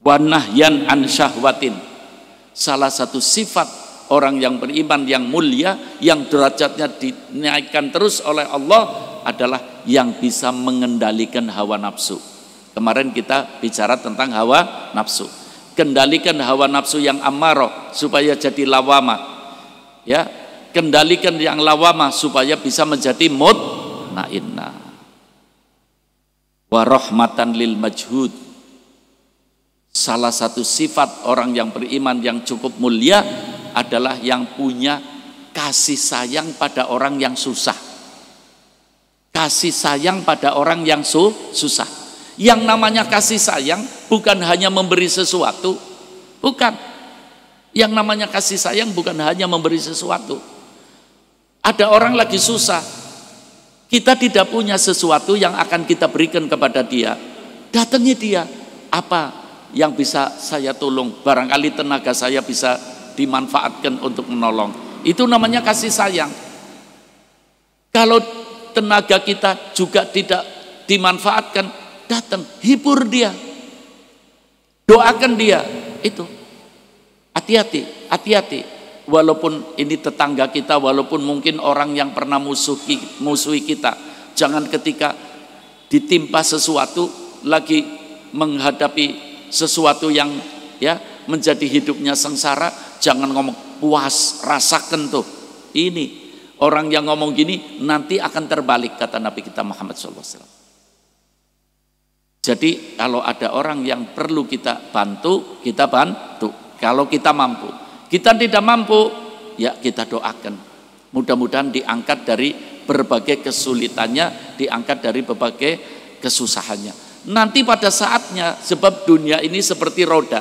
wa nahyan an syahwatin. Salah satu sifat orang yang beriman yang mulia, yang derajatnya dinaikkan terus oleh Allah adalah yang bisa mengendalikan hawa nafsu. Kemarin kita bicara tentang hawa nafsu. Kendalikan hawa nafsu yang ammarah supaya jadi lawamah. Ya, kendalikan yang lawamah supaya bisa menjadi mutmainnah. Wa rahmatan lil majhud. Salah satu sifat orang yang beriman yang cukup mulia adalah yang punya kasih sayang pada orang yang susah. Kasih sayang pada orang yang susah. Yang namanya kasih sayang bukan hanya memberi sesuatu. Bukan. Yang namanya kasih sayang bukan hanya memberi sesuatu. Ada orang lagi susah, kita tidak punya sesuatu yang akan kita berikan kepada dia. Datangi dia, apa yang bisa saya tolong? Barangkali tenaga saya bisa dimanfaatkan untuk menolong. Itu namanya kasih sayang. Kalau tenaga kita juga tidak dimanfaatkan, datang, hibur dia, doakan dia. Itu hati-hati, hati-hati. Walaupun ini tetangga kita, walaupun mungkin orang yang pernah musuhi kita, jangan ketika ditimpa sesuatu, lagi menghadapi sesuatu yang ya menjadi hidupnya sengsara, jangan ngomong puas, rasakan tuh. Ini orang yang ngomong gini nanti akan terbalik, kata Nabi kita Muhammad SAW. Jadi kalau ada orang yang perlu kita bantu, kita bantu. Kalau kita mampu. Kita tidak mampu, ya kita doakan. Mudah-mudahan diangkat dari berbagai kesulitannya, diangkat dari berbagai kesusahannya. Nanti pada saatnya, sebab dunia ini seperti roda.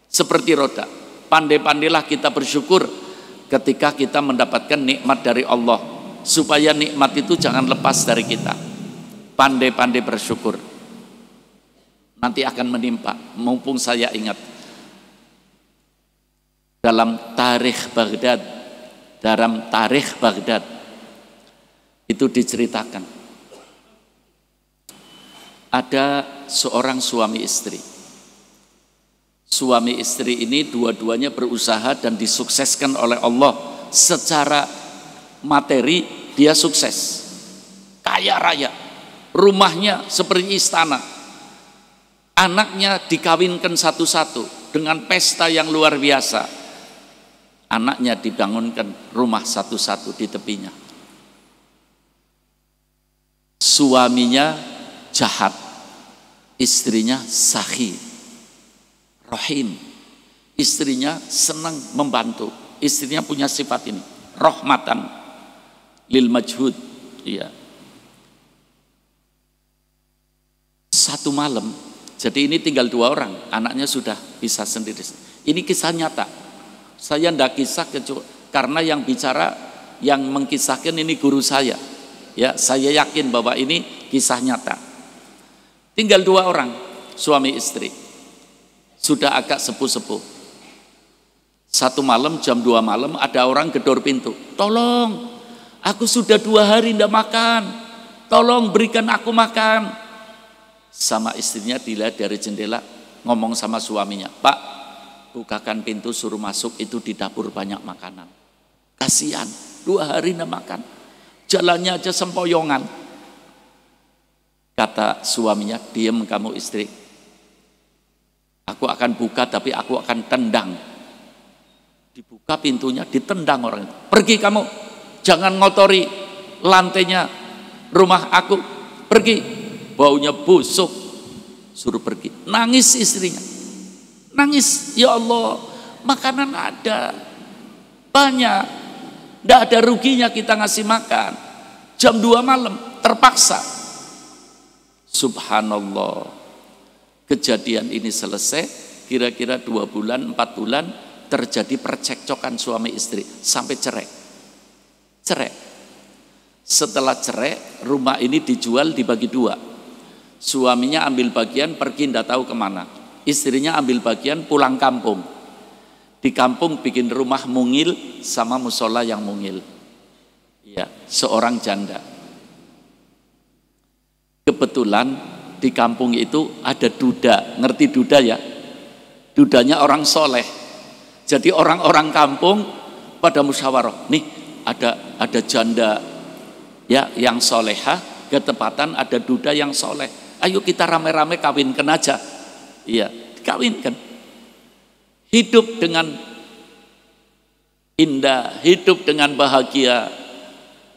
Seperti roda. Pandai-pandailah kita bersyukur ketika kita mendapatkan nikmat dari Allah. Supaya nikmat itu jangan lepas dari kita. Pandai-pandai bersyukur. Nanti akan menimpa. Mumpung saya ingat. Dalam tarikh Baghdad itu diceritakan ada seorang suami istri ini dua-duanya berusaha dan disukseskan oleh Allah. Secara materi dia sukses, kaya raya, rumahnya seperti istana, anaknya dikawinkan satu-satu dengan pesta yang luar biasa. Anaknya dibangunkan rumah satu-satu di tepinya. Suaminya jahat, istrinya sakhi, rahim. Istrinya senang membantu. Istrinya punya sifat ini, rahmatan lil majhud. Iya. Satu malam, jadi ini tinggal 2 orang, anaknya sudah bisa sendiri. Ini kisah nyata. Saya tidak kisah karena yang bicara, yang mengkisahkan ini guru saya. Ya, saya yakin bahwa ini kisah nyata. Tinggal 2 orang, suami istri. Sudah agak sepuh-sepuh. Satu malam, jam 2 malam, ada orang gedor pintu. Tolong, aku sudah 2 hari tidak makan. Tolong berikan aku makan. Sama istrinya dilihat dari jendela, ngomong sama suaminya, Pak, bukakan pintu, suruh masuk, itu di dapur banyak makanan. Kasihan, 2 hari tidak makan, jalannya aja sempoyongan. Kata suaminya, diam kamu istri, aku akan buka tapi aku akan tendang. Dibuka pintunya, ditendang orang itu. Pergi kamu, jangan ngotori lantainya rumah aku, pergi, baunya busuk, suruh pergi. Nangis istrinya, nangis, ya Allah, makanan ada banyak, tidak ada ruginya kita ngasih makan. Jam 2 malam terpaksa. Subhanallah, kejadian ini selesai kira-kira 2 bulan 4 bulan, terjadi percekcokan suami istri sampai cerai. Setelah cerai, rumah ini dijual, dibagi 2. Suaminya ambil bagian pergi tidak tahu kemana, istrinya ambil bagian pulang kampung. Di kampung bikin rumah mungil sama musola yang mungil. Ya, seorang janda. Kebetulan di kampung itu ada duda. Ngerti duda ya? Dudanya orang soleh. Jadi orang-orang kampung pada musyawarah, nih ada janda ya yang solehah, ketepatan ada duda yang soleh. Ayo kita rame-rame kawinkan aja. Iya, kawinkan. Hidup dengan indah, hidup dengan bahagia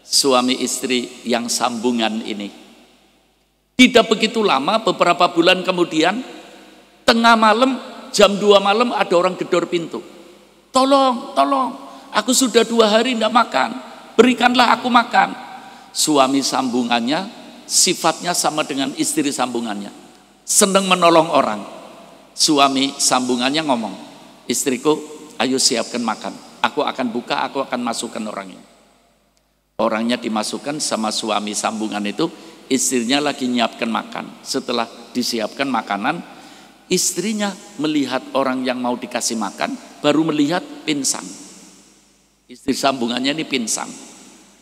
suami istri yang sambungan ini. Tidak begitu lama, beberapa bulan kemudian, tengah malam, jam 2 malam ada orang gedor pintu. Tolong, aku sudah 2 hari tidak makan, berikanlah aku makan. Suami sambungannya sifatnya sama dengan istri sambungannya, senang menolong orang. Suami sambungannya ngomong, istriku ayo siapkan makan, aku akan buka, aku akan masukkan orangnya. Orangnya dimasukkan sama suami sambungan itu, istrinya lagi nyiapkan makan. Setelah disiapkan makanan, istrinya melihat orang yang mau dikasih makan, baru melihat pingsan. Istri sambungannya ini pingsan.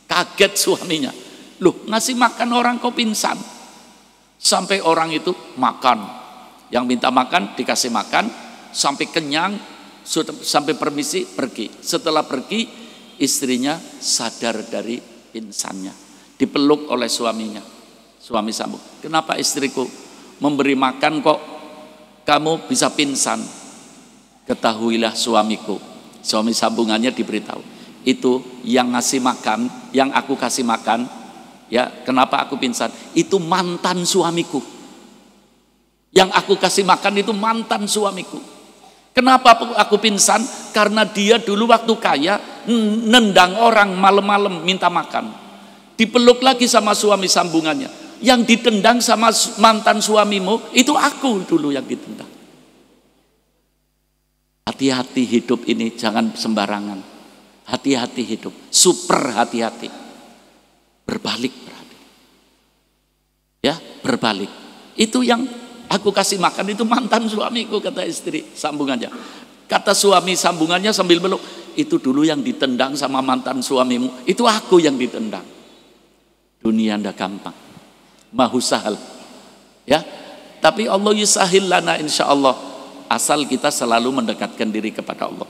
Kaget suaminya, loh ngasih makan orang kok pingsan? Sampai orang itu makan, yang minta makan dikasih makan, sampai kenyang, sampai permisi pergi. Setelah pergi, istrinya sadar dari pingsannya, dipeluk oleh suaminya. Suami sambung, kenapa istriku memberi makan kok kamu bisa pingsan? Ketahuilah suamiku. Suami sambungannya diberitahu, itu yang ngasih makan, yang aku kasih makan, ya kenapa aku pingsan? Itu mantan suamiku. Yang aku kasih makan itu mantan suamiku. Kenapa aku pingsan? Karena dia dulu waktu kaya nendang orang malam-malam minta makan. Dipeluk lagi sama suami sambungannya. Yang ditendang sama mantan suamimu itu aku dulu yang ditendang. Hati-hati hidup ini, jangan sembarangan. Hati-hati hidup, super hati-hati. Berbalik berarti. Ya, berbalik. Itu yang aku kasih makan itu mantan suamiku, kata istri sambungannya. Kata suami sambungannya sambil meluk, itu dulu yang ditendang sama mantan suamimu, itu aku yang ditendang. Dunia ndak gampang, mahusahal, ya. Tapi Allah yusahil lana insyaallah, asal kita selalu mendekatkan diri kepada Allah.